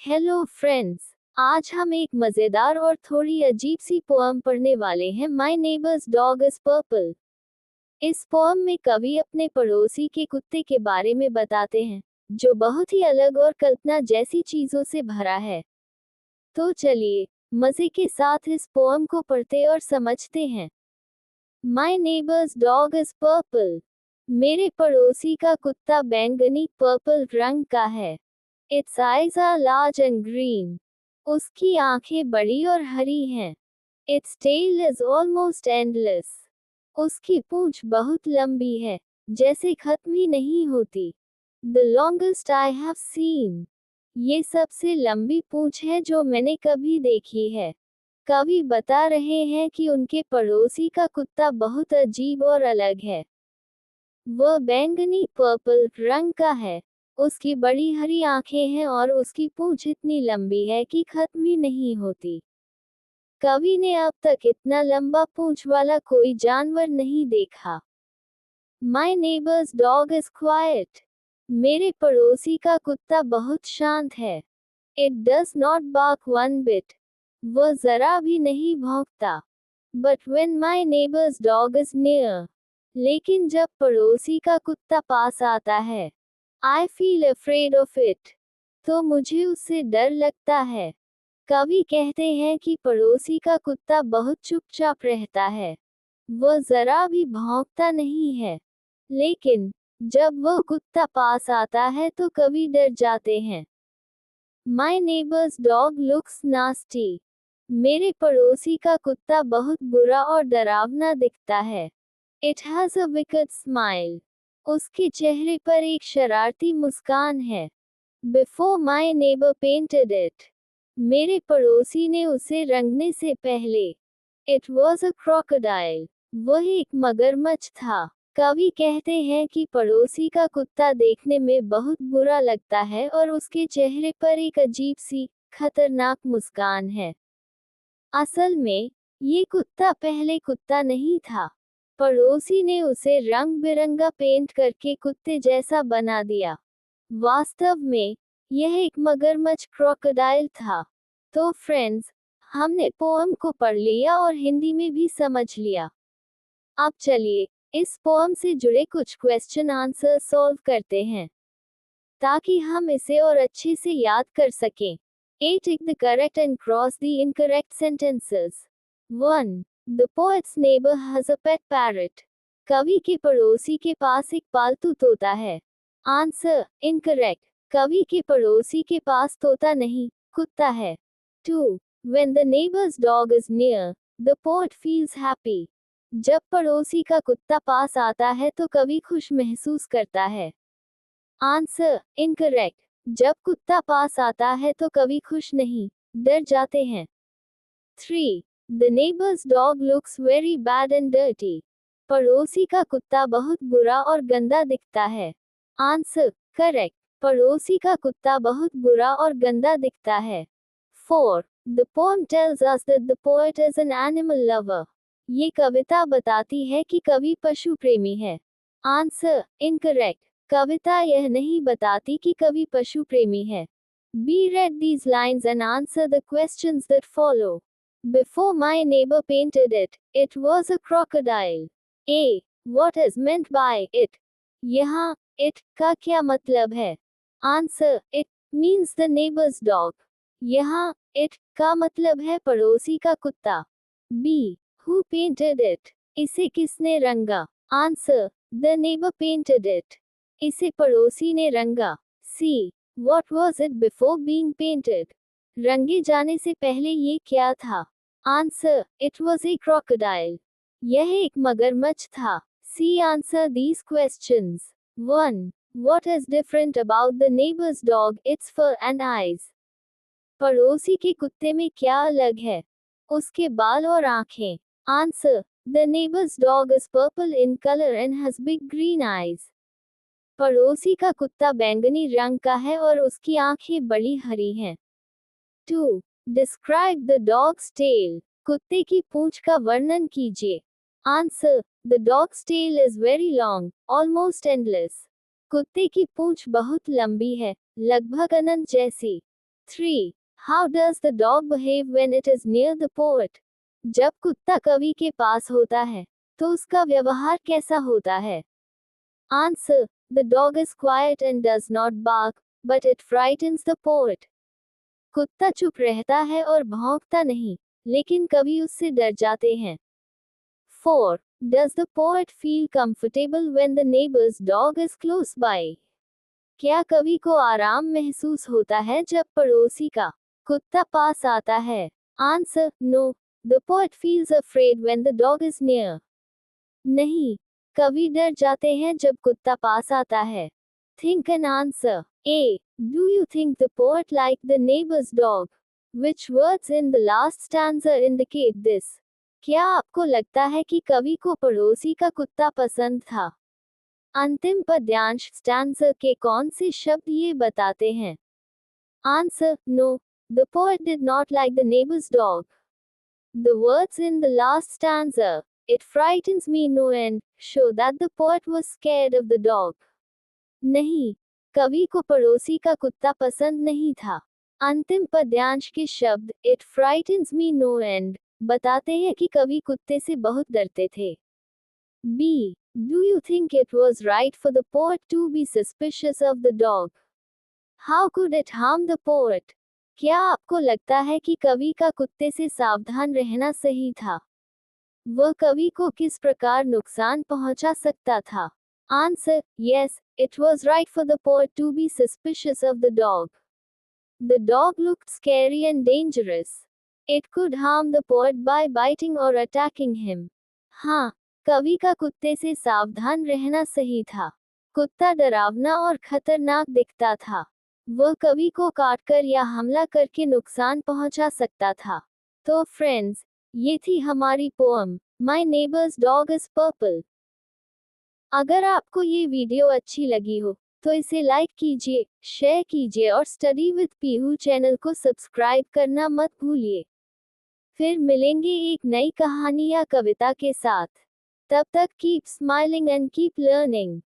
Hello friends, आज हम एक मजेदार और थोड़ी अजीब सी पोअम पढ़ने वाले हैं। My neighbour's dog is purple. इस पोअम में कवि अपने पड़ोसी के कुत्ते के बारे में बताते हैं, जो बहुत ही अलग और कल्पना जैसी चीजों से भरा है। तो चलिए मजे के साथ इस पोअम को पढ़ते और समझते हैं। My neighbour's dog is purple. मेरे पड़ोसी का कुत्ता बैंगनी पर्पल रंग का है। Its eyes are large and green. उसकी आंखें बड़ी और हरी हैं। Its tail is almost endless. उसकी पूंछ बहुत लंबी है, जैसे खत्म ही नहीं होती। The longest I have seen. ये सबसे लंबी पूंछ है जो मैंने कभी देखी है। कवि बता रहे हैं कि उनके पड़ोसी का कुत्ता बहुत अजीब और अलग है। वह बैंगनी पर्पल रंग का है। उसकी बड़ी हरी आंखें हैं और उसकी पूंछ इतनी लंबी है कि खत्म ही नहीं होती। कवि ने अब तक इतना लंबा पूंछ वाला कोई जानवर नहीं देखा। My neighbour's dog is quiet. मेरे पड़ोसी का कुत्ता बहुत शांत है। It does not bark one bit. वह जरा भी नहीं भौंकता। But when my neighbour's dog is near. लेकिन जब पड़ोसी का कुत्ता पास आता है, I feel afraid of it. तो मुझे उससे डर लगता है। कवि कहते हैं कि पड़ोसी का कुत्ता बहुत चुपचाप रहता है। वह जरा भी भौंकता नहीं है। लेकिन जब वह कुत्ता पास आता है तो कवि डर जाते हैं। My neighbor's dog looks nasty. मेरे पड़ोसी का कुत्ता बहुत बुरा और डरावना दिखता है। It has a wicked smile. उसके चेहरे पर एक शरारती मुस्कान है। Before my neighbor painted it. मेरे पड़ोसी ने उसे रंगने से पहले। It was a crocodile. वह एक मगरमच्छ था। कवि कहते हैं कि पड़ोसी का कुत्ता देखने में बहुत बुरा लगता है और उसके चेहरे पर एक अजीब सी, खतरनाक मुस्कान है। असल में, ये कुत्ता पहले कुत्ता नहीं था। पड़ोसी ने उसे रंग बिरंगा पेंट करके कुत्ते जैसा बना दिया। वास्तव में, यह एक मगरमच्छ क्रोकोडाइल था। तो फ्रेंड्स, हमने पोअम को पढ़ लिया और हिंदी में भी समझ लिया। अब चलिए, इस पोअम से जुड़े कुछ क्वेश्चन आंसर सॉल्व करते हैं, ताकि हम इसे और अच्छे से याद कर सकें। A. Tick the correct and cross the incorrect sentences. 1. The poet's neighbor has a pet parrot. कवि के पड़ोसी के पास एक पालतू तोता है। Answer incorrect. कवि के पड़ोसी के पास तोता नहीं, कुत्ता है। 2. When the neighbor's dog is near, the poet feels happy. जब पड़ोसी का कुत्ता पास आता है तो कवि खुश महसूस करता है। Answer incorrect. जब कुत्ता पास आता है तो कवि खुश नहीं, डर जाते हैं। 3. The neighbor's dog looks very bad and dirty. पड़ोसी का कुत्ता बहुत बुरा और गंदा दिखता है। Answer correct. पड़ोसी का कुत्ता बहुत बुरा और गंदा दिखता है। 4. The poem tells us that the poet is an animal lover. ये कविता बताती है कि कवि पशु प्रेमी है। Answer incorrect. कविता यह नहीं बताती कि कवि पशु प्रेमी है। B. Read these lines and answer the questions that follow. Before my neighbor painted it, it was a crocodile. A. What is meant by it? यहाँ it का क्या मतलब है? Answer it means the neighbor's dog. यहाँ it का मतलब है पड़ोसी का कुत्ता। B. Who painted it? इसे किसने रंगा? Answer the neighbor painted it. इसे पड़ोसी ने रंगा। C. What was it before being painted? रंगे जाने से पहले ये क्या था? Answer. It was a crocodile. यह एक मगरमच्छ था। C. Answer these questions. 1. What is different about the neighbor's dog? Its fur and eyes. पड़ोसी के कुत्ते में क्या अलग है? उसके बाल और आंखें। Answer. The neighbor's dog is purple in color and has big green eyes. पड़ोसी का कुत्ता बैंगनी रंग का है और उसकी आंखें बड़ी हरी हैं। 2. Describe the dog's tail. कुत्ते की पूंछ का वर्णन कीजिए। Answer. The dog's tail is very long, almost endless. कुत्ते की पूंछ बहुत लंबी है, लगभग अनंत जैसी। 3. How does the dog behave when it is near the poet? जब कुत्ता कवि के पास होता है तो उसका व्यवहार कैसा होता है? Answer. The dog is quiet and does not bark, but it frightens the poet. कुत्ता चुप रहता है और भौंकता नहीं, लेकिन कवि उससे डर जाते हैं. 4. Does the poet feel comfortable when the neighbor's dog is close by? क्या कवि को आराम महसूस होता है जब पड़ोसी का कुत्ता पास आता है? Answer. No. The poet feels afraid when the dog is near. नहीं, कवि डर जाते हैं जब कुत्ता पास आता है. Think and answer. A. Do you think the poet liked the neighbor's dog? Which words in the last stanza indicate this? क्या आपको लगता है कि कवि को पड़ोसी का कुत्ता पसंद था? अंतिम पद्यांश स्टैंजा के कौन से शब्द ये बताते हैं? Answer. No. The poet did not like the neighbor's dog. The words in the last stanza, "It frightens me no end," show that the poet was scared of the dog. नहीं, कवि को पड़ोसी का कुत्ता पसंद नहीं था. अंतिम पद्यांश के शब्द "It frightens me no end" बताते हैं कि कवि कुत्ते से बहुत डरते थे. B. Do you think it was right for the poet to be suspicious of the dog? How could it harm the poet? क्या आपको लगता है कि कवि का कुत्ते से सावधान रहना सही था? वह कवि को किस प्रकार नुकसान पहुंचा सकता था? Answer. Yes, it was right for the poet to be suspicious of the dog. The dog looked scary and dangerous. It could harm the poet by biting or attacking him. हाँ, कवि का कुत्ते से सावधान रहना सही था. कुत्ता डरावना और खतरनाक दिखता था. वह कवि को काटकर या हमला करके नुकसान पहुंचा सकता था. तो फ्रेंड्स, ये थी हमारी poem my neighbour's dog is purple. अगर आपको ये वीडियो अच्छी लगी हो तो इसे लाइक कीजिए, शेयर कीजिए और स्टडी विद पीहू चैनल को सब्सक्राइब करना मत भूलिए. फिर मिलेंगे एक नई कहानी या कविता के साथ. तब तक keep smiling and keep learning.